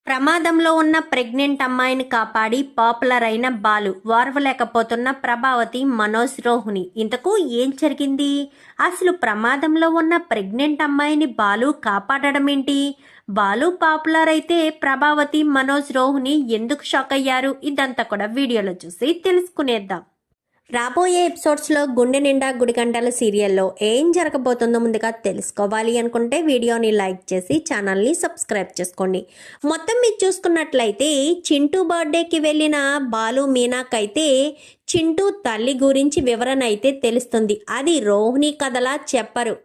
ప్రమాదంలో ఉన్న ప్రెగ్నెంట్ అమ్మాయిని కాపాడి పాపులర్ అయిన బాలు, ఓర్వలేకపోతున్న ప్రభావతి, మనోజ్, రోహిణి. ఇంతకు ఏం జరిగింది? అసలు ప్రమాదంలో ఉన్న ప్రెగ్నెంట్ అమ్మాయిని బాలు కాపాడడం ఏంటి? బాలు పాపులర్ అయితే ప్రభావతి, మనోజ్, రోహిణి ఎందుకు షాక్ అయ్యారు? ఇదంతా కూడా వీడియోలో చూసి తెలుసుకునేద్దాం. రాబోయే ఎపిసోడ్స్లో గుండె నిండా గుడిగంటల సీరియల్లో ఏం జరగబోతుందో ముందుగా తెలుసుకోవాలి అనుకుంటే వీడియోని లైక్ చేసి ఛానల్ని సబ్స్క్రైబ్ చేసుకోండి. మొత్తం మీరు చూసుకున్నట్లయితే చింటూ బర్త్డేకి వెళ్ళిన బాలు మీనాకైతే చింటూ తల్లి గురించి వివరణ అయితే తెలుస్తుంది. అది రోహిణి కథలా చెప్పరు.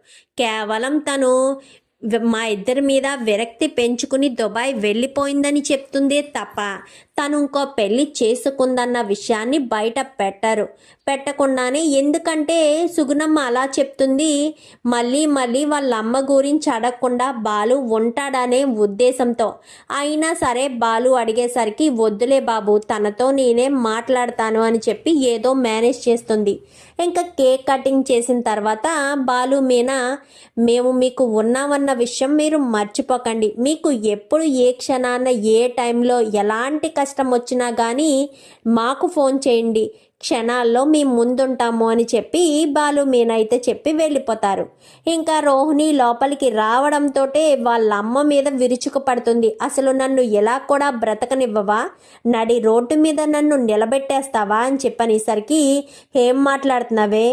కేవలం తను మా ఇద్దరి మీద విరక్తి పెంచుకుని దుబాయ్ వెళ్ళిపోయిందని చెప్తుందే తప్ప తను ఇంకో పెళ్లి చేసుకుందన్న విషయాన్ని బయట పెట్టకుండానే, ఎందుకంటే సుగుణమ్మ అలా చెప్తుంది. మళ్ళీ వాళ్ళ అమ్మ గురించి అడగకుండా బాలు ఉంటాడనే ఉద్దేశంతో. అయినా సరే బాలు అడిగేసరికి వద్దులే బాబు, తనతో నేనే మాట్లాడతాను అని చెప్పి ఏదో మేనేజ్ చేస్తుంది. ఇంకా కేక్ కటింగ్ చేసిన తర్వాత బాలు మీనా, మేము మీకు ఉన్నామన్న విషయం మీరు మర్చిపోకండి. మీకు ఎప్పుడు ఏ క్షణాన ఏ టైంలో ఎలాంటి కష్టం వచ్చినా కానీ మాకు ఫోన్ చేయండి, క్షణాల్లో మేము ముందుంటాము అని చెప్పి బాలు మీనా అయితే చెప్పి వెళ్ళిపోతారు. ఇంకా రోహిణి లోపలికి రావడంతో వాళ్ళ అమ్మ మీద విరుచుకు పడుతుంది. అసలు నన్ను ఎలా కూడా బ్రతకనివ్వవా, నడి రోడ్డు మీద నన్ను నిలబెట్టేస్తావా అని చెప్పనేసరికి, ఏం మాట్లాడుతున్నావే,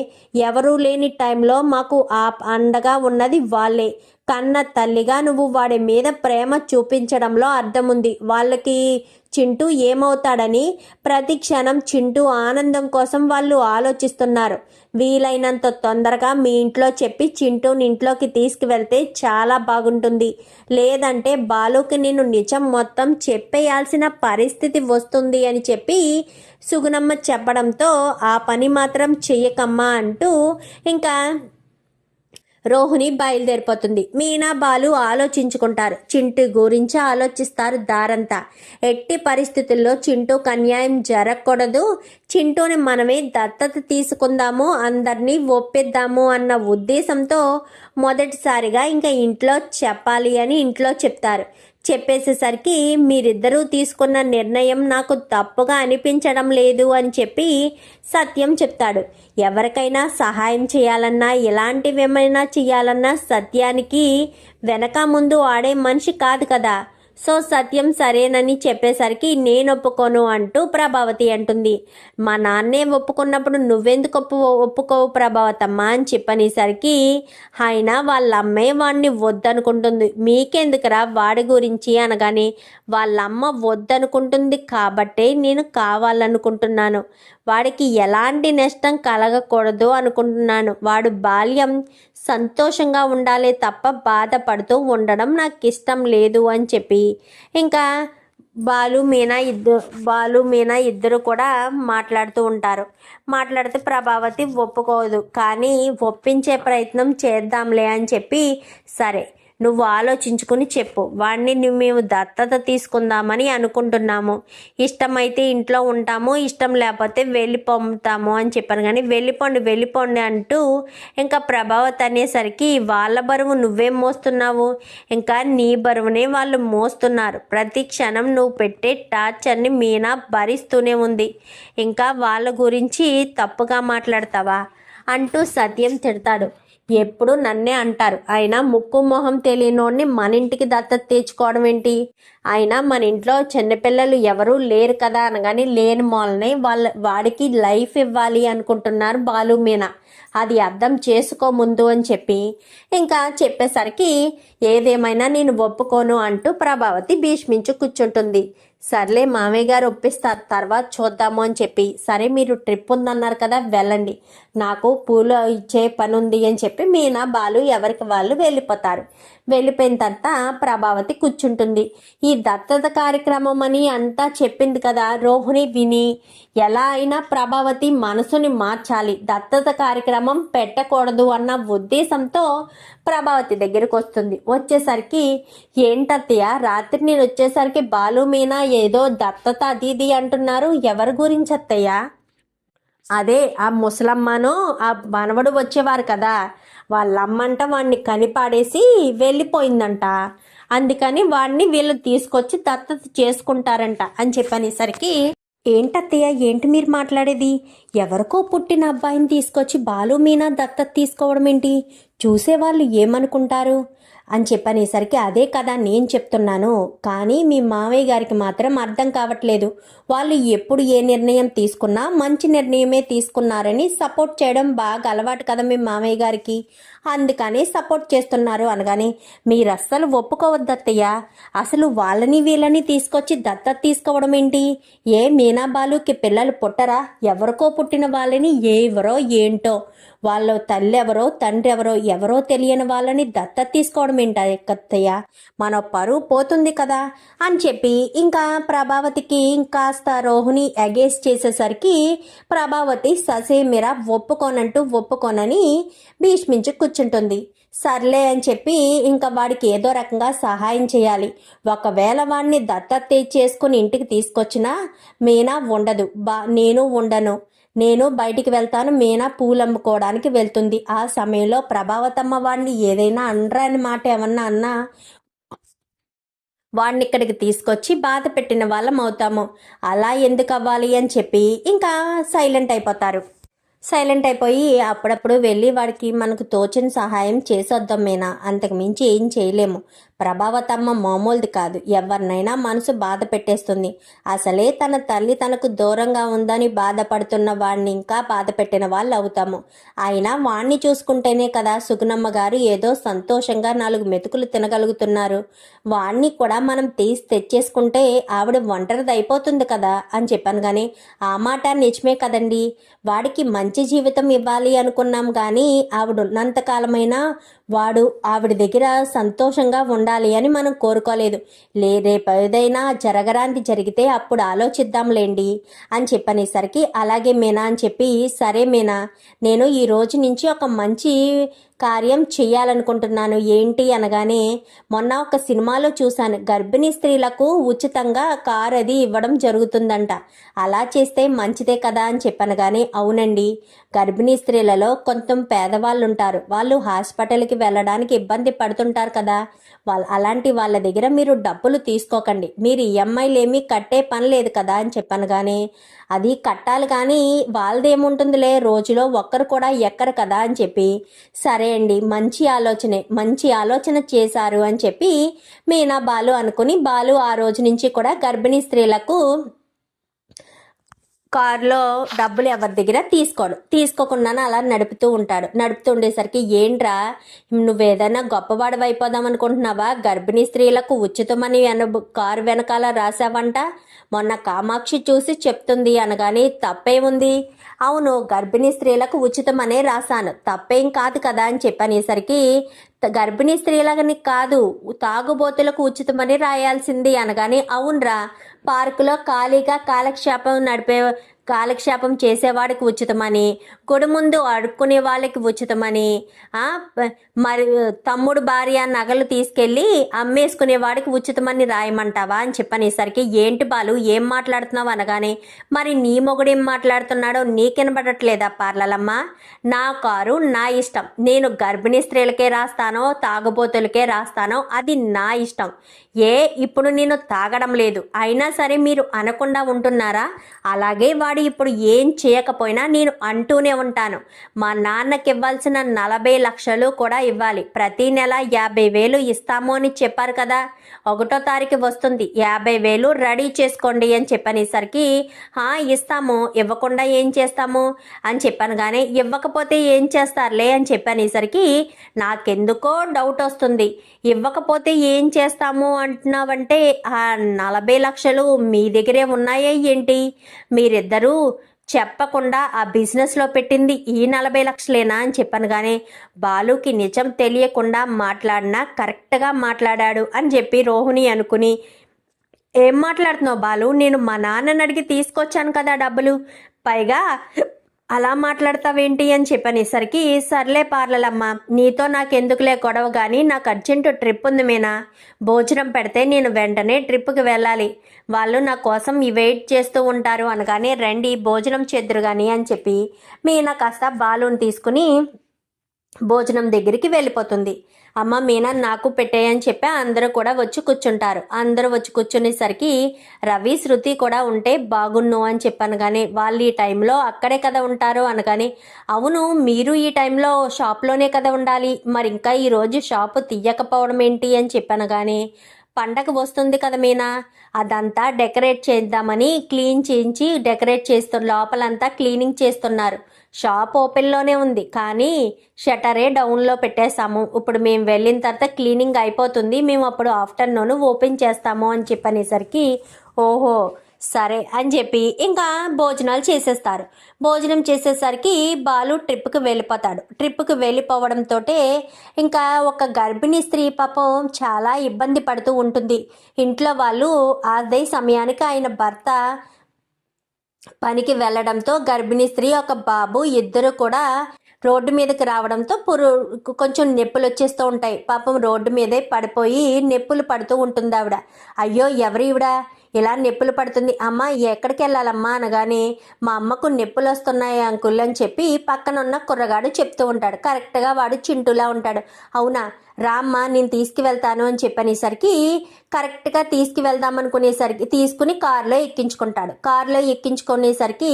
ఎవరూ లేని టైంలో మాకు ఆ అండగా ఉన్నది వాళ్ళే. కన్న తల్లిగా నువ్వు వాడి మీద ప్రేమ చూపించడంలో అర్థం ఉంది. వాళ్ళకి చింటూ ఏమవుతాడని ప్రతి క్షణం చింటూ ఆనందం కోసం వాళ్ళు ఆలోచిస్తున్నారు. వీలైనంత తొందరగా మీ ఇంట్లో చెప్పి చింటూని ఇంట్లోకి తీసుకువెళ్తే చాలా బాగుంటుంది. లేదంటే బాలుకి నేను నిజం మొత్తం చెప్పేయాల్సిన పరిస్థితి వస్తుంది అని చెప్పి సుగుణమ్మ చెప్పడంతో, ఆ పని మాత్రం చెయ్యకమ్మా అంటూ ఇంకా రోహిణి బయలుదేరిపోతుంది. మీనా బాలు ఆలోచించుకుంటారు. చింటూ గురించి ఆలోచిస్తారు దారంతా. ఎట్టి పరిస్థితుల్లో చింటూకు అన్యాయం జరగకూడదు, చింటూని మనమే దత్తత తీసుకుందాము, అందరినీ ఒప్పిద్దాము అన్న ఉద్దేశంతో మొదటిసారిగా ఇంకా ఇంట్లో చెప్పాలి అని ఇంట్లో చెప్తారు. చెప్పేసేసరికి, మీరిద్దరూ తీసుకున్న నిర్ణయం నాకు తప్పుగా అనిపించడం లేదు అని చెప్పి సత్యం చెప్తాడు. ఎవరికైనా సహాయం చేయాలన్నా, ఎలాంటివేమైనా చేయాలన్నా సత్యానికి వెనక ముందు ఆడే మనిషి కాదు కదా. సో సత్యం సరేనని చెప్పేసరికి, నేను ఒప్పుకోను అంటూ ప్రభావతి అంటుంది. మా నాన్నే ఒప్పుకున్నప్పుడు నువ్వెందుకు ఒప్పుకోవు ప్రభావతమ్మ అని చెప్పనేసరికి, ఆయన వాళ్ళ అమ్మే వాడిని వద్దనుకుంటుంది, మీకెందుకురా వాడి గురించి అనగానే, వాళ్ళమ్మ వద్దనుకుంటుంది కాబట్టే నేను కావాలనుకుంటున్నాను. వాడికి ఎలాంటి నష్టం కలగకూడదు అనుకుంటున్నాను. వాడు బాల్యం సంతోషంగా ఉండాలే తప్ప బాధపడుతూ ఉండడం నాకు ఇష్టం లేదు అని చెప్పి ఇంకా బాలు మీనా ఇద్దరు కూడా మాట్లాడుతూ ఉంటారు. మాట్లాడితే ప్రభావతి ఒప్పుకోదు, కానీ ఒప్పించే ప్రయత్నం చేద్దాంలే అని చెప్పి, సరే నువ్వు ఆలోచించుకుని చెప్పు, వాడిని మేము దత్తత తీసుకుందామని అనుకుంటున్నాము, ఇష్టమైతే ఇంట్లో ఉంటాము, ఇష్టం లేకపోతే వెళ్ళిపోతాము అని చెప్పాను. కానీ వెళ్ళిపోండి అంటూ ఇంకా ప్రభావతి అనేసరికి, వాళ్ళ బరువు నువ్వేం మోస్తున్నావు, ఇంకా నీ బరువునే వాళ్ళు మోస్తున్నారు. ప్రతి క్షణం నువ్వు పెట్టే టార్చర్ని మీనా భరిస్తూనే ఉంది, ఇంకా వాళ్ళ గురించి తప్పుగా మాట్లాడతావా అంటూ సత్యం తిడతాడు. ఎప్పుడు నన్నే అంటారు, అయినా ముక్కు మొహం తెలియనోడిని మన ఇంటికి దత్తత తెచ్చుకోవడం ఏంటి, అయినా మన ఇంట్లో చిన్నపిల్లలు ఎవరూ లేరు కదా అనగానే, లేని మూలనే వాడికి లైఫ్ ఇవ్వాలి అనుకుంటున్నారు బాలు మీనా, అది అర్థం చేసుకో ముందు అని చెప్పి ఇంకా చెప్పేసరికి, ఏదేమైనా నేను ఒప్పుకోను అంటూ ప్రభావతి భీష్మించు కూర్చుంటుంది. సర్లే మామయ్య గారు ఒప్పిస్తారు, తర్వాత చూద్దాము అని చెప్పి, సరే మీరు ట్రిప్ ఉందన్నారు కదా వెళ్ళండి, నాకు పూలు ఇచ్చే పని ఉంది అని చెప్పి మీనా బాలు ఎవరికి వాళ్ళు వెళ్ళిపోతారు. వెళ్ళిపోయిన తర్వాత ప్రభావతి కూర్చుంటుంది. ఈ దత్తత కార్యక్రమం అని అంతా చెప్పింది కదా రోహిణి విని, ఎలా అయినా ప్రభావతి మనసుని మార్చాలి, దత్తత కార్యక్రమం పెట్టకూడదు అన్న ఉద్దేశంతో ప్రభావతి దగ్గరికి వస్తుంది. వచ్చేసరికి, ఏంటత్తయ్య రాత్రి నేను వచ్చేసరికి బాలు మీనా ఏదో దత్తత అది ఇది అంటున్నారు, ఎవరి గురించి అత్తయ్య? అదే ఆ ముసలమ్మను ఆ మనవడు వచ్చేవారు కదా, వాళ్ళమ్మంట వాడిని కనిపాడేసి వెళ్ళిపోయిందంట. అందుకని వాడిని వీళ్ళు తీసుకొచ్చి దత్తత చేసుకుంటారంట అని చెప్పనేసరికి, ఏంటత్తయ్య ఏంటి మీరు మాట్లాడేది? ఎవరికో పుట్టిన అబ్బాయిని తీసుకొచ్చి బాలు మీనా దత్తత తీసుకోవడం ఏంటి? చూసేవాళ్ళు ఏమనుకుంటారు అని చెప్పనేసరికి, అదే కదా నేను చెప్తున్నాను, కానీ మీ మావయ్య గారికి మాత్రం అర్థం కావట్లేదు. వాళ్ళు ఎప్పుడు ఏ నిర్ణయం తీసుకున్నా మంచి నిర్ణయమే తీసుకున్నారని సపోర్ట్ చేయడం బాగా అలవాటు కదా మీ మావయ్య గారికి, అందుకని సపోర్ట్ చేస్తున్నారు అనగానే, మీరు అస్సలు ఒప్పుకోవద్దత్తయ్య. అసలు వాళ్ళని వీళ్ళని తీసుకొచ్చి దత్తత తీసుకోవడం ఏంటి? ఏ మీనా బాలుకి పిల్లలు పుట్టరా? ఎవరికో పుట్టిన వాళ్ళని ఎవరో ఏంటో వాళ్ళ తల్లి ఎవరో తండ్రి ఎవరో తెలియని వాళ్ళని దత్తత తీసుకోవడం ఏంటత్తయ్య? మన పరువు పోతుంది కదా అని చెప్పి ఇంకా ప్రభావతికి ఇంకాస్త రోహిణి అగేస్ చేసేసరికి ప్రభావతి ససేమిరా ఒప్పుకోనని భీష్మించి కూర్చుంటుంది. సర్లే అని చెప్పి ఇంకా వాడికి ఏదో రకంగా సహాయం చేయాలి. ఒకవేళ వాడిని దత్తత చేసుకుని ఇంటికి తీసుకొచ్చినా మీనా ఉండదు, నేను ఉండను, నేను బయటికి వెళ్తాను, మీనా పూలు అమ్ముకోవడానికి వెళ్తుంది. ఆ సమయంలో ప్రభావతమ్మ వాడిని ఏదైనా అనరాని మాట ఏమన్నా అన్నా వాడిని ఇక్కడికి తీసుకొచ్చి బాధ పెట్టిన వాళ్ళం అవుతాము. అలా ఎందుకు అవ్వాలి అని చెప్పి ఇంకా సైలెంట్ అయిపోయి అప్పుడప్పుడు వెళ్ళి వాడికి మనకు తోచిన సహాయం చేసొద్దాం మీనా, అంతకు మించి ఏం చేయలేము. ప్రభావతమ్మ మామూలుది కాదు, ఎవరినైనా మనసు బాధ పెట్టేస్తుంది. అసలే తన తల్లి తనకు దూరంగా ఉందని బాధపడుతున్న వాడిని ఇంకా బాధ పెట్టిన వాళ్ళు అవుతాము. అయినా వాణ్ణి చూసుకుంటేనే కదా సుగుణమ్మ గారు ఏదో సంతోషంగా 4 మెతుకులు తినగలుగుతున్నారు. వాణ్ణి కూడా మనం తెచ్చేసుకుంటే ఆవిడ ఒంటరిది అయిపోతుంది కదా అని చెప్పాను. కానీ ఆ మాట నిజమే కదండి, వాడికి మంచి జీవితం ఇవ్వాలి అనుకున్నాం, కానీ ఆవిడ ఉన్నంతకాలమైనా వాడు ఆవిడ దగ్గర సంతోషంగా ఉండాలి అని మనం కోరుకోలేదు. రేపు ఏదైనా జరగరాంది జరిగితే అప్పుడు ఆలోచిద్దాంలేండి అని చెప్పనేసరికి, అలాగే మీనా అని చెప్పి, సరే మీనా, నేను ఈ రోజు నుంచి ఒక మంచి కార్యం చేయాలనుకుంటున్నాను. ఏంటి అనగానే, మొన్న ఒక సినిమాలో చూశాను, గర్భిణీ స్త్రీలకు ఉచితంగా కారు అది ఇవ్వడం జరుగుతుందంట. అలా చేస్తే మంచిదే కదా అని చెప్పాను. కానీ అవునండి, గర్భిణీ స్త్రీలలో కొంత పేదవాళ్ళు ఉంటారు, వాళ్ళు హాస్పిటల్కి వెళ్ళడానికి ఇబ్బంది పడుతుంటారు కదా, అలాంటి వాళ్ళ దగ్గర మీరు డబ్బులు తీసుకోకండి, మీరు ఈఎంఐలు ఏమీ కట్టే పని లేదు కదా అని చెప్పాను. కానీ అది కట్టాలి, కానీ వాళ్ళదేముంటుందిలే, రోజులో ఒక్కరు కూడా ఎక్కరు కదా అని చెప్పి, సరే అండి మంచి ఆలోచన చేశారు అని చెప్పి మీనా బాలు అనుకుని, బాలు ఆ రోజు నుంచి కూడా గర్భిణీ స్త్రీలకు కారులో డబ్బులు ఎవరి దగ్గర తీసుకోకుండానే అలా నడుపుతూ ఉండేసరికి, ఏంట్రా నువ్వేదైనా గొప్పవాడు అయిపోదాం అనుకుంటున్నావా? గర్భిణీ స్త్రీలకు ఉచితమని కారు వెనకాల రాసావంట, మొన్న కామాక్షి చూసి చెప్తుంది అనగానే, తప్పేముంది? అవును, గర్భిణీ స్త్రీలకు ఉచితమనే రాశాను, తప్పేం కాదు కదా అని చెప్పనేసరికి, గర్భిణీ స్త్రీలని కాదు, తాగుబోతులకు ఉచితమని రాయాల్సింది అనగానే, అవునరా, పార్కులో ఖాళీగా కాలక్షేపం చేసేవాడికి ఉచితమని, గుడి ముందు అడుక్కునే వాళ్ళకి ఉచితమని, మరి తమ్ముడు భార్య నగలు తీసుకెళ్ళి అమ్మేసుకునే వాడికి ఉచితమని రాయమంటావా అని చెప్పనేసరికి, ఏంటి బాలు ఏం మాట్లాడుతున్నావు అనగానే, మరి నీ మొగుడేం మాట్లాడుతున్నాడో నీకెనబడట్లేదా పార్లలమ్మ? నా కారు నా ఇష్టం, నేను గర్భిణీ స్త్రీలకే రాస్తానో తాగుబోతులకే రాస్తానో అది నా ఇష్టం. ఇప్పుడు నేను తాగడం లేదు, అయినా సరే మీరు అనకుండా ఉంటున్నారా? అలాగే వాడు ఇప్పుడు ఏం చేయకపోయినా నేను అంటూనే ఉంటాను. మా నాన్నకి ఇవ్వాల్సిన 40 లక్షలు కూడా ఇవ్వాలి, ప్రతి నెల 50,000 ఇస్తాము అని చెప్పారు కదా, 1వ తారీఖు వస్తుంది, 50,000 రెడీ చేసుకోండి అని చెప్పనేసరికి, ఇస్తాము, ఇవ్వకుండా ఏం చేస్తాము అని చెప్పాను. కానీ ఇవ్వకపోతే ఏం చేస్తారులే అని చెప్పనేసరికి నాకెందుకో డౌట్ వస్తుంది. ఇవ్వకపోతే ఏం చేస్తాము అంటున్నావంటే, ఆ 40 లక్షలు మీ దగ్గరే ఉన్నాయే ఏంటి? మీరిద్దరూ చెప్పకుండా ఆ బిజినెస్లో పెట్టింది ఈ 40 లక్షలేనా అని చెప్పాను. కానీ బాలుకి నిజం తెలియకుండా మాట్లాడినా కరెక్ట్గా మాట్లాడాడు అని చెప్పి రోహిణి అనుకుని, ఏం మాట్లాడుతున్నావు బాలు, నేను మా నాన్నని అడిగి తీసుకొచ్చాను కదా డబ్బులు, పైగా అలా మాట్లాడతావేంటి అని చెప్పనేసరికి, సర్లే పార్లలమ్మ, నీతో నాకెందుకులే గొడవ, కానీ నాకు అర్జెంటు ట్రిప్ ఉంది మీనా, భోజనం పెడితే నేను వెంటనే ట్రిప్కి వెళ్ళాలి, వాళ్ళు నా కోసం వెయిట్ చేస్తూ ఉంటారు అనగానే, రండి భోజనం చేద్దురు కానీ అని చెప్పి మీనా కాస్త బాలుని తీసుకుని భోజనం దగ్గరికి వెళ్ళిపోతుంది. అమ్మ మీనా నాకు పెట్టేయని చెప్పి అందరూ కూడా వచ్చి కూర్చుంటారు. అందరూ వచ్చి కూర్చునేసరికి రవి శృతి కూడా ఉంటే బాగున్ను అని చెప్పాను. కానీ వాళ్ళు ఈ టైంలో అక్కడే కదా ఉంటారు అనగానే, అవును మీరు ఈ టైంలో షాప్లోనే కదా ఉండాలి, మరి ఇంకా ఈరోజు షాపు తీయకపోవడం ఏంటి అని చెప్పాను. కానీ పండగ వస్తుంది కదా మీనా, అదంతా డెకరేట్ చేద్దామని క్లీన్ చేయించి డెకరేట్ లోపలంతా క్లీనింగ్ చేస్తున్నారు. షాప్ ఓపెన్లోనే ఉంది కానీ షటరే డౌన్లో పెట్టేశాము. ఇప్పుడు మేము వెళ్ళిన తర్వాత క్లీనింగ్ అయిపోతుంది, మేము అప్పుడు ఆఫ్టర్నూన్ ఓపెన్ చేస్తాము అని చెప్పనేసరికి, ఓహో సరే అని చెప్పి ఇంకా భోజనాలు చేసేస్తారు. భోజనం చేసేసరికి బాలు ట్రిప్కి వెళ్ళిపోతాడు. ట్రిప్కి వెళ్ళిపోవడంతో ఇంకా ఒక గర్భిణీ స్త్రీ పాపం చాలా ఇబ్బంది పడుతూ ఉంటుంది. ఇంట్లో వాళ్ళు అదే సమయానికి ఆయన భర్త పనికి వెళ్ళడంతో గర్భిణీ స్త్రీ ఒక బాబు ఇద్దరు కూడా రోడ్డు మీదకి రావడంతో కొంచెం నొప్పులు వచ్చేస్తూ ఉంటాయి. పాపం రోడ్డు మీదే పడిపోయి నొప్పులు పడుతూ ఉంటుంది ఆవిడ. అయ్యో ఎవరు ఈవిడ ఇలా నొప్పులు పడుతుంది, అమ్మ ఎక్కడికి వెళ్ళాలమ్మా అనగానే, మా అమ్మకు నొప్పులు వస్తున్నాయి అంకుల్ అని చెప్పి పక్కనున్న కుర్రగాడు చెప్తూ ఉంటాడు. కరెక్ట్గా వాడు చింటూలా ఉంటాడు. అవునా రామ్మ నేను తీసుకువెళ్తాను అని చెప్పనేసరికి కరెక్ట్గా తీసుకువెళ్దాం అనుకునేసరికి తీసుకుని కారులో ఎక్కించుకుంటాడు. కారులో ఎక్కించుకునేసరికి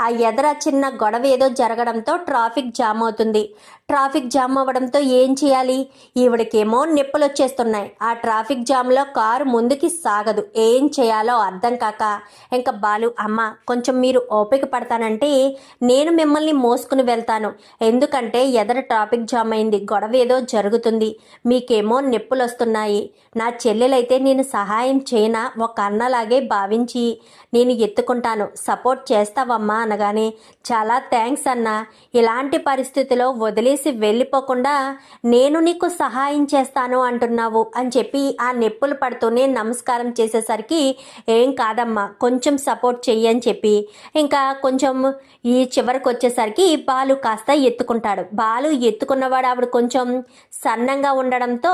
ఆ ఎదర చిన్న గొడవ ఏదో జరగడంతో ట్రాఫిక్ జామ్ అవుతుంది. ట్రాఫిక్ జామ్ అవ్వడంతో ఏం చేయాలి, ఈవిడకేమో నొప్పులు వచ్చేస్తున్నాయి. ఆ ట్రాఫిక్ జామ్లో కారు ముందుకి సాగదు. ఏం చేయాలో అర్థం కాక ఇంకా బాలు, అమ్మ కొంచెం మీరు ఓపిక పడతానంటే నేను మిమ్మల్ని మోసుకుని వెళ్తాను, ఎందుకంటే ఎదర ట్రాఫిక్ జామ్ అయింది, గొడవ ఏదో జరుగుతుంది, మీకేమో నొప్పులు వస్తున్నాయి. నా చెల్లెలైతే నేను సహాయం చేయనా, ఒక అన్నలాగే భావించి నేను ఎత్తుకుంటాను, సపోర్ట్ చేస్తావమ్మా అనగానే, చాలా థ్యాంక్స్ అన్నా, ఇలాంటి పరిస్థితిలో వదిలేసి వెళ్ళిపోకుండా నేను నీకు సహాయం చేస్తాను అంటున్నావు అని చెప్పి ఆ నొప్పులు పడుతూనే నమస్కారం చేసేసరికి, ఏం కాదమ్మా కొంచెం సపోర్ట్ చెయ్యి అని చెప్పి ఇంకా కొంచెం ఈ చివరికి వచ్చేసరికి బాలు కాస్త ఎత్తుకుంటాడు. బాలు ఎత్తుకున్నవాడు ఆవిడ కొంచెం సన్నంగా ఉండడంతో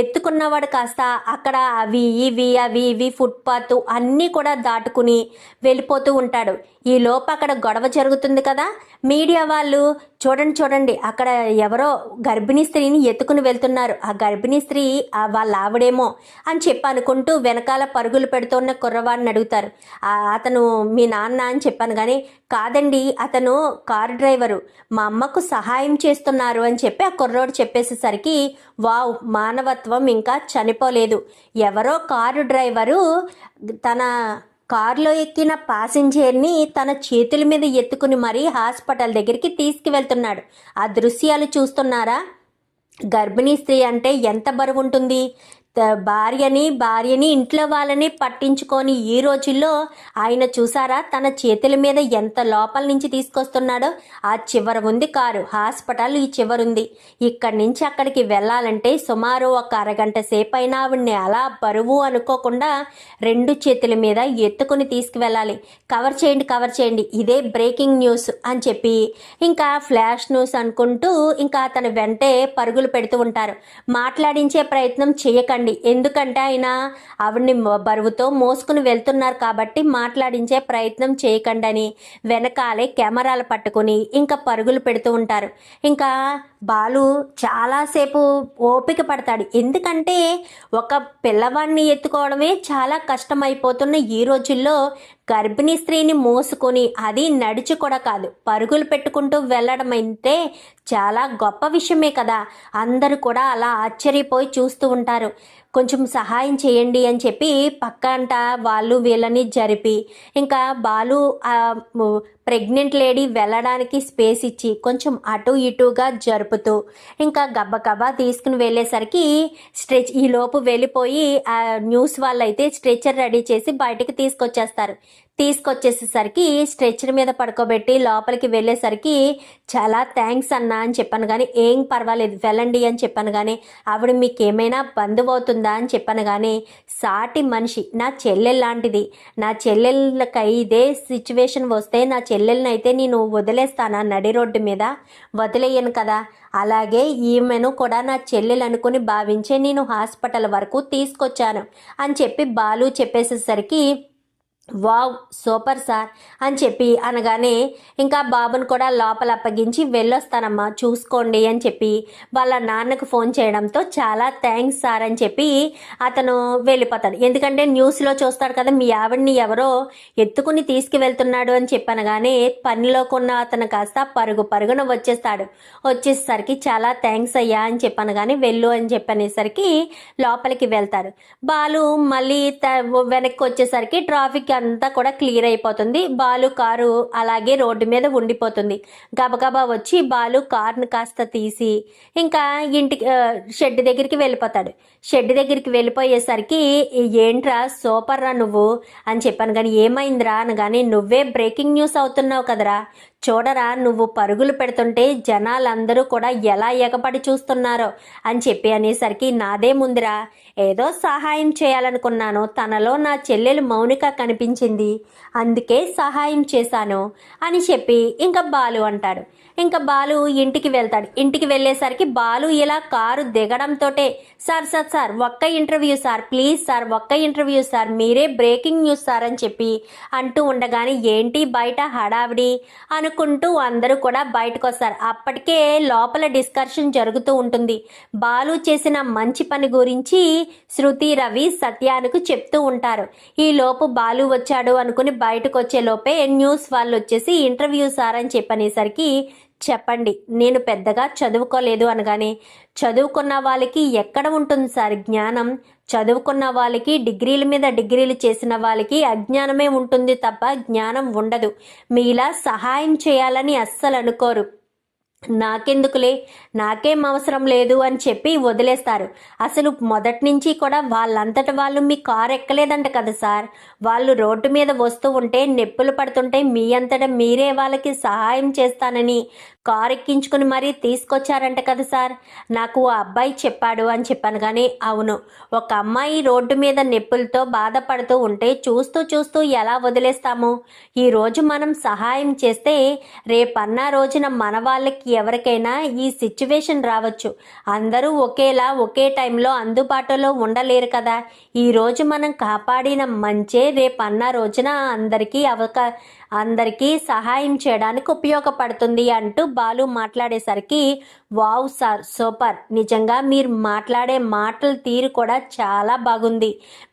ఎత్తుకున్నవాడు కాస్త అక్కడ అవి ఇవి ఫుట్పాత్ అన్నీ కూడా దాటుకుని వెళ్ళిపోతూ ఉంటాడు. ఈ లోపు అక్కడ గొడవ జరుగుతుంది కదా, మీడియా వాళ్ళు చూడండి అక్కడ ఎవరో గర్భిణీ స్త్రీని ఎత్తుకుని వెళ్తున్నారు, ఆ గర్భిణీ స్త్రీ వాళ్ళ ఆవిడేమో అని చెప్పి అనుకుంటూ వెనకాల పరుగులు పెడుతున్న కుర్రవాడిని అడుగుతారు. అతను మీ నాన్న అని చెప్పాను. కానీ కాదండి అతను కారు డ్రైవరు, మా అమ్మకు సహాయం చేస్తున్నారు అని చెప్పి ఆ కుర్రోడు చెప్పేసేసరికి, వావ్ మానవత్వం ఇంకా చనిపోలేదు. ఎవరో కారు డ్రైవరు తన కారులో ఎక్కిన ప్యాసింజర్ని తన చేతుల మీద ఎత్తుకుని మరీ హాస్పిటల్ దగ్గరికి తీసుకువెళ్తున్నాడు. ఆ దృశ్యాలు చూస్తున్నారా, గర్భిణీ స్త్రీ అంటే ఎంత బరువు ఉంటుంది, భార్యని ఇంట్లో వాళ్ళని పట్టించుకొని ఈ రోజుల్లో ఆయన చూసారా తన చేతుల మీద ఎంత లోపల నుంచి తీసుకొస్తున్నాడో. ఆ చివర ఉంది కారు, హాస్పిటల్ ఈ చివరుంది, ఇక్కడి నుంచి అక్కడికి వెళ్ళాలంటే సుమారు ఒక అరగంట సేపు అయినా ఆవిడ్ని అలా బరువు అనుకోకుండా రెండు చేతుల మీద ఎత్తుకుని తీసుకువెళ్ళాలి. కవర్ చేయండి ఇదే బ్రేకింగ్ న్యూస్ అని చెప్పి ఇంకా ఫ్లాష్ న్యూస్ అనుకుంటూ ఇంకా అతను వెంటే పరుగులు పెడుతూ ఉంటారు. మాట్లాడించే ప్రయత్నం చేయకండి, ఎందుకంటే ఆయన ఆవిడ్ని బరువుతో మోసుకుని వెళ్తున్నారు కాబట్టి మాట్లాడించే ప్రయత్నం చేయకండి అని వెనకాలే కెమెరాలు పట్టుకుని ఇంకా పరుగులు పెడుతూ ఉంటారు. ఇంకా బాలు చాలాసేపు ఓపిక పడతాడు, ఎందుకంటే ఒక పిల్లవాడిని ఎత్తుకోవడమే చాలా కష్టమైపోతున్న ఈ రోజుల్లో గర్భిణీ స్త్రీని మోసుకొని, అది నడిచి కూడా కాదు పరుగులు పెట్టుకుంటూ వెళ్ళడం అయితే చాలా గొప్ప విషయమే కదా. అందరూ కూడా అలా ఆశ్చర్యపోయి చూస్తూ ఉంటారు. కొంచెం సహాయం చేయండి అని చెప్పి పక్కంట వాళ్ళు వీళ్ళని జరిపి ఇంకా బాలు ప్రెగ్నెంట్ లేడీ వెళ్ళడానికి స్పేస్ ఇచ్చి కొంచెం అటు ఇటుగా జరుపుతూ ఇంకా గబ్బగబ్బా తీసుకుని వెళ్ళేసరికి ఈలోపు వెళ్ళిపోయి ఆ న్యూస్ వాళ్ళు అయితే స్ట్రెచర్ రెడీ చేసి బయటికి తీసుకొచ్చేసేసరికి స్ట్రెచర్ మీద పడుకోబెట్టి లోపలికి వెళ్ళేసరికి, చాలా థ్యాంక్స్ అన్నా అని చెప్పాను. కానీ ఏం పర్వాలేదు వెళ్ళండి అని చెప్పాను. కానీ ఆవిడ మీకేమైనా బంధువు అవుతుందా అని చెప్పాను. కానీ సాటి మనిషి, నా చెల్లెలు లాంటిది, నా చెల్లెళ్ళకై ఇదే సిచ్యువేషన్ వస్తే నా చెల్లెల్ని అయితే నేను వదిలేస్తానా నడి రోడ్డు మీద, వదిలేయను కదా. అలాగే ఈమెను కూడా నా చెల్లెలు అనుకుని భావించే నేను హాస్పిటల్ వరకు తీసుకొచ్చాను అని చెప్పి బాలు చెప్పేసేసరికి వావ్ సూపర్ సార్ అని చెప్పి అనగానే ఇంకా బాబును కూడా లోపల అప్పగించి వెళ్ళొస్తానమ్మా చూసుకోండి అని చెప్పి వాళ్ళ నాన్నకు ఫోన్ చేయడంతో చాలా థ్యాంక్స్ సార్ అని చెప్పి అతను వెళ్ళిపోతాడు. ఎందుకంటే న్యూస్లో చూస్తాడు కదా మీ ఆవిడ్ని ఎవరో ఎత్తుకుని తీసుకువెళ్తున్నాడు అని చెప్పి అనగానే పనిలోకి ఉన్న అతను కాస్త పరుగున వచ్చేసరికి చాలా థ్యాంక్స్ అయ్యా అని చెప్పనగానే వెళ్ళు అని చెప్పనేసరికి లోపలికి వెళ్తాడు. బాలు మళ్ళీ వెనక్కి వచ్చేసరికి ట్రాఫిక్ అంతా కూడా క్లియర్ అయిపోతుంది. బాలు కారు అలాగే రోడ్డు మీద ఉండిపోతుంది. గబగబా వచ్చి బాలు కారును కాస్త తీసి ఇంకా ఇంటికి షెడ్ దగ్గరికి వెళ్ళిపోతాడు. షెడ్ దగ్గరికి వెళ్ళిపోయేసరికి ఏంట్రా సూపర్ రా నువ్వు అని చెప్పాను. కానీ ఏమైందిరా అనగానే నువ్వే బ్రేకింగ్ న్యూస్ అవుతున్నావు కదరా, చూడరా నువ్వు పరుగులు పెడుతుంటే జనాలందరూ కూడా ఎలా ఎగపడి చూస్తున్నారో అని చెప్పి అనేసరికి నాదే ముందురా, ఏదో సహాయం చేయాలనుకున్నాను, తనలో నా చెల్లెలు మౌనిక కనిపించింది, అందుకే సహాయం చేశాను అని చెప్పి ఇంకా బాలు అంటాడు. ఇంకా బాలు ఇంటికి వెళ్తాడు. ఇంటికి వెళ్ళేసరికి బాలు ఇలా కారు దిగడంతో సార్ సార్ సార్ ఒక్క ఇంటర్వ్యూ సార్, ప్లీజ్ సార్ ఒక్క ఇంటర్వ్యూ సార్, మీరే బ్రేకింగ్ న్యూస్ సార్ అని చెప్పి అంటూ ఉండగానే ఏంటి బయట హడావిడి అనుకుంటూ అందరూ కూడా బయటకు వస్తారు. అప్పటికే లోపల డిస్కషన్ జరుగుతూ ఉంటుంది. బాలు చేసిన మంచి పని గురించి శృతి, రవి, సత్యానికి చెప్తూ ఉంటారు. ఈ లోపు బాలు వచ్చాడు అనుకుని బయటకు వచ్చే లోపే న్యూస్ వాళ్ళు వచ్చేసి ఇంటర్వ్యూ సార్ అని చెప్పనేసరికి చెప్పండి, నేను పెద్దగా చదువుకోలేదు అనగానే చదువుకున్న వాళ్ళకి ఎక్కడ ఉంటుంది సార్ జ్ఞానం, చదువుకున్న వాళ్ళకి డిగ్రీల మీద డిగ్రీలు చేసిన వాళ్ళకి అజ్ఞానమే ఉంటుంది తప్ప జ్ఞానం ఉండదు, మీలా సహాయం చేయాలని అస్సలు అనుకోరు, నాకెందుకులే నాకేం అవసరం లేదు అని చెప్పి వదిలేస్తారు. అసలు మొదటి నుంచి కూడా వాళ్ళంతట వాళ్ళు మీ కారు ఎక్కలేదంట కదా సార్, వాళ్ళు రోడ్డు మీద వస్తూ ఉంటే నొప్పులు పడుతుంటే మీ అంతటా మీరే వాళ్ళకి సహాయం చేస్తానని కారు ఎక్కించుకుని మరీ తీసుకొచ్చారంట కదా సార్, నాకు ఆ అబ్బాయి చెప్పాడు అని చెప్పాను. కానీ అవును, ఒక అమ్మాయి రోడ్డు మీద నొప్పులతో బాధపడుతూ ఉంటే చూస్తూ ఎలా వదిలేస్తాము, ఈరోజు మనం సహాయం చేస్తే రేపన్నా రోజున మన వాళ్ళకి ఎవరికైనా ఈ సిచ్యువేషన్ రావచ్చు, అందరూ ఒకేలా ఒకే టైంలో అందుబాటులో ఉండలేరు కదా, ఈరోజు మనం కాపాడిన మంచే రేపన్నా రోజున అందరికీ సహాయం చేయడానికి ఉపయోగపడుతుంది అంటూ బాలు మాట్లాడేసరికి వావ్ సార్ సూపర్, నిజంగా మీరు మాట్లాడే మాటల తీరు కూడా చాలా బాగుంది,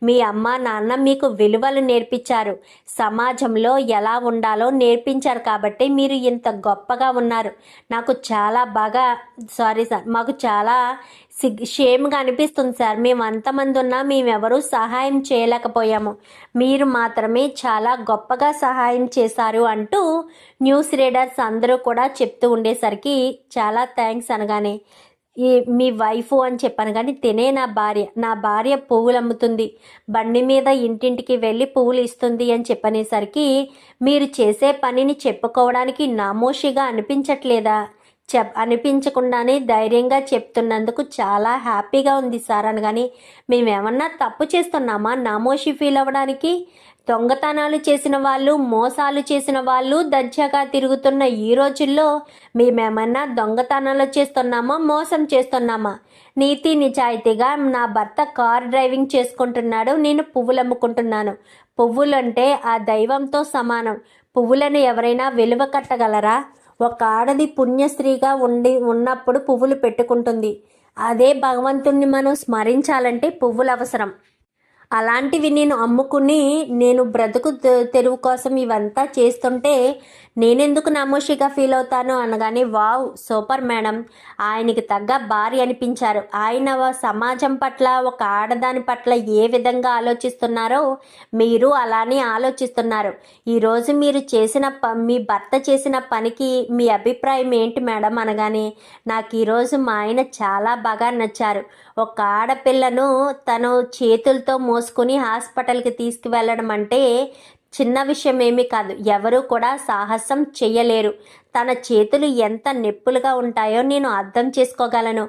మీ అమ్మ నాన్న మీకు విలువలు నేర్పించారు, సమాజంలో ఎలా ఉండాలో నేర్పించారు కాబట్టి మీరు ఇంత గొప్పగా ఉన్నారు, నాకు చాలా బాగా సారీ సార్ మాకు చాలా షేమ్గా అనిపిస్తుంది సార్, మేము అంతమంది ఉన్నా మేమెవరూ సహాయం చేయలేకపోయాము, మీరు మాత్రమే చాలా గొప్పగా సహాయం చేశారు అంటూ న్యూస్ రీడర్స్ అందరూ కూడా చెప్తూ ఉండేసరికి చాలా థ్యాంక్స్ అనగానే మీ వైఫ్ అని చెప్పాను కానీ తినే నా భార్య పువ్వులు అమ్ముతుంది, బండి మీద ఇంటింటికి వెళ్ళి పువ్వులు ఇస్తుంది అని చెప్పనేసరికి మీరు చేసే పనిని చెప్పుకోవడానికి నామోషిగా అనిపించట్లేదా, అనిపించకుండానే ధైర్యంగా చెప్తున్నందుకు చాలా హ్యాపీగా ఉంది సార్ అనగాని మేమేమన్నా తప్పు చేస్తున్నామా నామోషి ఫీల్ అవ్వడానికి, దొంగతనాలు చేసిన వాళ్ళు మోసాలు చేసిన వాళ్ళు దర్జాగా తిరుగుతున్న ఈ రోజుల్లో మేమేమన్నా దొంగతనాలు చేస్తున్నామా మోసం చేస్తున్నామా, నీతి నిజాయితీగా నా భర్త కార్ డ్రైవింగ్ చేసుకుంటున్నాడు, నేను పువ్వులు అమ్ముకుంటున్నాను, పువ్వులంటే ఆ దైవంతో సమానం, పువ్వులను ఎవరైనా విలువ కట్టగలరా, ఒక ఆడది పుణ్యస్త్రీగా ఉన్నప్పుడు పువ్వులు పెట్టుకుంటుంది, అదే భగవంతుణ్ణి మనం స్మరించాలంటే పువ్వులు అవసరం, అలాంటివి నేను అమ్ముకుని నేను బ్రతుకు తెరువు కోసం ఇవంతా చేస్తుంటే నేనెందుకు నామోషిగా ఫీల్ అవుతాను అనగానే వావ్ సూపర్ మేడం, ఆయనకి తగ్గ భార్య అనిపించారు, ఆయన సమాజం పట్ల ఒక ఆడదాని పట్ల ఏ విధంగా ఆలోచిస్తున్నారో మీరు అలానే ఆలోచిస్తున్నారు, ఈరోజు మీరు మీ భర్త చేసిన పనికి మీ అభిప్రాయం ఏంటి మేడం అనగానే నాకు ఈరోజు మా ఆయన చాలా బాగా నచ్చారు, ఒక ఆడపిల్లను తను చేతులతో మోసుకుని హాస్పిటల్కి తీసుకువెళ్ళడం అంటే చిన్న విషయం ఏమీ కాదు, ఎవరు కూడా సాహసం చెయ్యలేరు, తన చేతులు ఎంత నొప్పులుగా ఉంటాయో నేను అర్థం చేసుకోగలను,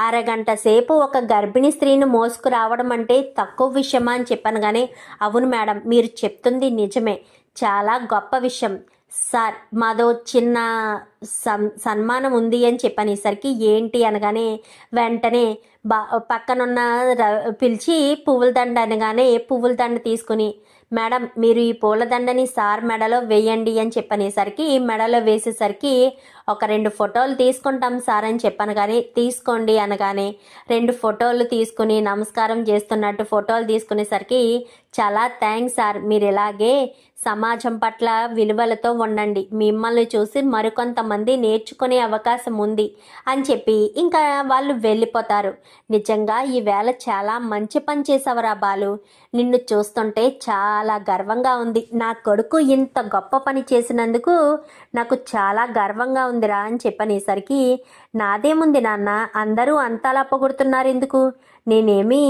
అరగంట సేపు ఒక గర్భిణీ స్త్రీని మోసుకురావడం అంటే తక్కువ విషయమా అని చెప్పాను. కానీ అవును మేడం మీరు చెప్తుంది నిజమే, చాలా గొప్ప విషయం సార్, మాదో చిన్న సన్మానం ఉంది అని చెప్పనేసరికి ఏంటి అనగానే వెంటనే పక్కనున్న పిలిచి పువ్వుల దండ అనగానే పువ్వుల దండ తీసుకుని మేడం మీరు ఈ పూలదండని సార్ మెడలో వేయండి అని చెప్పనేసరికి మెడలో వేసేసరికి ఒక 2 ఫోటోలు తీసుకుంటాం సార్ అని చెప్పాను కానీ తీసుకోండి అనగానే 2 ఫోటోలు తీసుకుని నమస్కారం చేస్తున్నట్టు ఫోటోలు తీసుకునేసరికి చాలా థ్యాంక్స్ సార్, మీరు ఇలాగే సమాజం పట్ల విలువలతో ఉండండి, మిమ్మల్ని చూసి మరికొంతమంది నేర్చుకునే అవకాశం ఉంది అని చెప్పి ఇంకా వాళ్ళు వెళ్ళిపోతారు. నిజంగా ఈవేళ చాలా మంచి పని చేసావురా బాలు, నిన్ను చూస్తుంటే చాలా గర్వంగా ఉంది. నా కొడుకు ఇంత గొప్ప పని చేసినందుకు నాకు చాలా గర్వంగా ఉందిరా అని చెప్పనేసరికి నాదేముంది నాన్న, అందరూ అంతలా పొగుడుతున్నారు ఎందుకు, నేనేమీ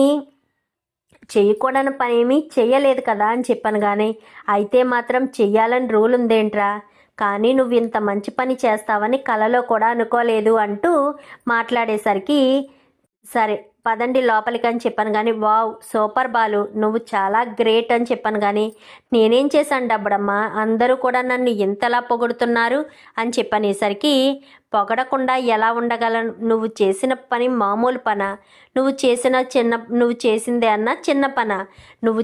చేయకూడని పని ఏమీ చెయ్యలేదు కదా అని చెప్పాను. కానీ అయితే మాత్రం చెయ్యాలని రూల్ ఉందేంట్రా, కానీ నువ్వు ఇంత మంచి పని చేస్తావని కలలో కూడా అనుకోలేదు అంటూ మాట్లాడేసరికి సరే పదండి లోపలికి అని చెప్పాను. కానీ వావ్ సూపర్ బాలు, నువ్వు చాలా గ్రేట్ అని చెప్పాను. కానీ నేనేం చేశాను డబ్బడమ్మా, అందరూ కూడా నన్ను ఎంతలా పొగుడుతున్నారు అని చెప్పనేసరికి పొగడకుండా ఎలా ఉండగలను, నువ్వు చేసిన పని మామూలు పనా, నువ్వు చేసిందే అన్న చిన్న పనా, నువ్వు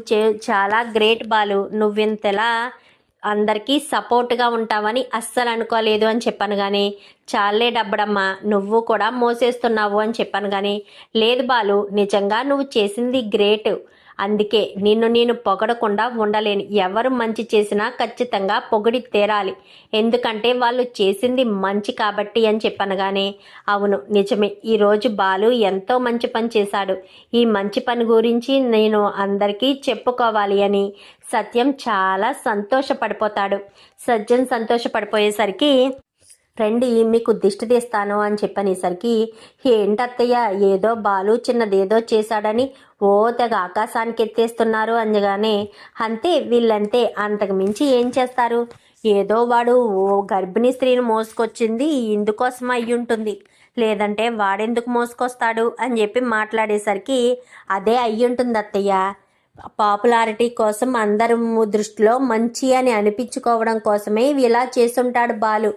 చాలా గ్రేట్ బాలు, నువ్వింతలా అందరికీ సపోర్ట్గా ఉంటావని అస్సలు అనుకోలేదు అని చెప్పాను. కానీ చాలే డబ్బడమ్మా, నువ్వు కూడా మోసేస్తున్నావు అని చెప్పాను. కానీ లేదు బాలు, నిజంగా నువ్వు చేసింది గ్రేట్, అందుకే నేను పొగడకుండా ఉండలేను. ఎవరు మంచి చేసినా ఖచ్చితంగా పొగిడి తీరాలి, ఎందుకంటే వాళ్ళు చేసింది మంచి కాబట్టి అని చెప్పాను. కానీ అవును నిజమే, ఈరోజు బాలు ఎంతో మంచి పని చేశాడు, ఈ మంచి పని గురించి నేను అందరికీ చెప్పుకోవాలి అని సత్యం చాలా సంతోషపడిపోతాడు. సత్యం సంతోషపడిపోయేసరికి రండి మీకు దిష్టి తీస్తాను అని చెప్పనేసరికి ఏంటత్తయ్య ఏదో బాలు చిన్నదేదో చేశాడని ఓ తెగ ఆకాశానికి ఎత్తేస్తున్నారు అనగానే అంతే వీళ్ళంతే, అంతకు మించి ఏం చేస్తారు, ఏదో వాడు ఓ గర్భిణీ స్త్రీని మోసుకొచ్చింది ఇందుకోసం అయ్యి ఉంటుంది, లేదంటే వాడెందుకు మోసుకొస్తాడు అని చెప్పి మాట్లాడేసరికి అదే అయ్యి ఉంటుంది అత్తయ్య, పాపులారిటీ కోసం అందరి దృష్టిలో మంచి అని అనిపించుకోవడం కోసమే ఇలా చేసుంటాడు బాలు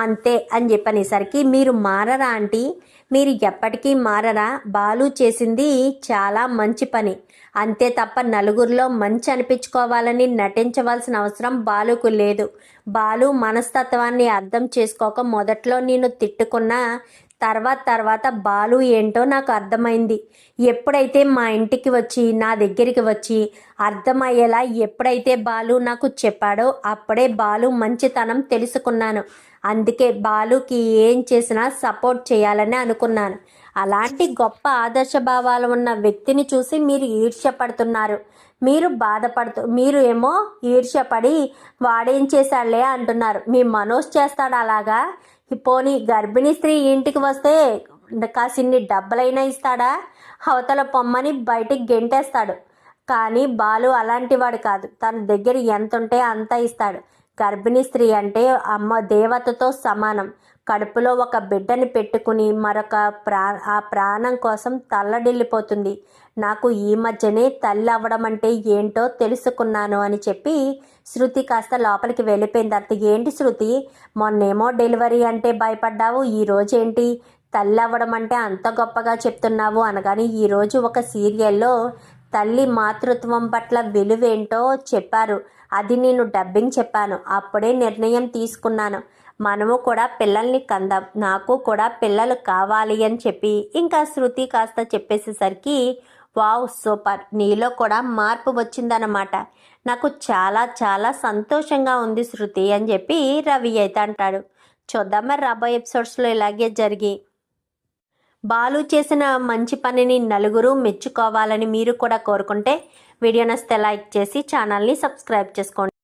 అంతే అని చెప్పనేసరికి మీరు మారరా ఆంటీ, మీరు ఎప్పటికీ మారరా, బాలు చేసింది చాలా మంచి పని అంతే తప్ప నలుగురిలో మంచి అనిపించుకోవాలని నటించవలసిన అవసరం బాలుకు లేదు. బాలు మనస్తత్వాన్ని అర్థం చేసుకోక మొదట్లో నేను తిట్టుకున్నా తర్వాత బాలు ఏంటో నాకు అర్థమైంది. ఎప్పుడైతే మా ఇంటికి వచ్చి నా దగ్గరికి వచ్చి అర్థమయ్యేలా ఎప్పుడైతే బాలు నాకు చెప్పాడో అప్పుడే బాలు మంచితనం తెలుసుకున్నాను. అందుకే బాలుకి ఏం చేసినా సపోర్ట్ చేయాలని అనుకున్నాను. అలాంటి గొప్ప ఆదర్శ భావాలు ఉన్న వ్యక్తిని చూసి మీరు ఈర్ష్యపడుతున్నారు, మీరు ఏమో ఈర్ష్యపడి వాడేం చేశాడులే అంటున్నారు. మీ మనోజ్ చేస్తాడు అలాగా, పోనీ గర్భిణీ స్త్రీ ఇంటికి వస్తే కాసిన్ని డబ్బులైనా ఇస్తాడా, అవతల పొమ్మని బయటికి గెంటేస్తాడు. కానీ బాలు అలాంటి వాడు కాదు, తన దగ్గర ఎంత ఉంటే అంత ఇస్తాడు. గర్భిణీ స్త్రీ అంటే అమ్మ దేవతతో సమానం, కడుపులో ఒక బిడ్డని పెట్టుకుని మరొక ఆ ప్రాణం కోసం తల్లడిల్లిపోతుంది. నాకు ఈ మధ్యనే తల్లి అవ్వడం అంటే ఏంటో తెలుసుకున్నాను అని చెప్పి శృతి కాస్త లోపలికి వెళ్ళిపోయింది. అత్త ఏంటి శృతి, మొన్నేమో డెలివరీ అంటే భయపడ్డావు, ఈరోజు ఏంటి తల్లి అవ్వడం అంటే అంత గొప్పగా చెప్తున్నావు అనగాని ఈరోజు ఒక సీరియల్లో తల్లి మాతృత్వం పట్ల విలువేంటో చెప్పారు, అది నేను డబ్బింగ్ చెప్పాను, అప్పుడే నిర్ణయం తీసుకున్నాను, మనము కూడా పిల్లల్ని కందాం, నాకు కూడా పిల్లలు కావాలి అని చెప్పి ఇంకా శృతి కాస్త చెప్పేసేసరికి వావ్ సూపర్, నీలో కూడా మార్పు వచ్చిందన్నమాట, నాకు చాలా చాలా సంతోషంగా ఉంది శృతి అని చెప్పి రవి అయితే అంటాడు. చూద్దాం మరి రాబోయే ఎపిసోడ్స్లో ఇలాగే జరిగి బాలు చేసిన మంచి పనిని నలుగురు మెచ్చుకోవాలని మీరు కూడా కోరుకుంటే వీడియో నచ్చితే లైక్ చేసి ఛానల్ని సబ్స్క్రైబ్ చేసుకోండి.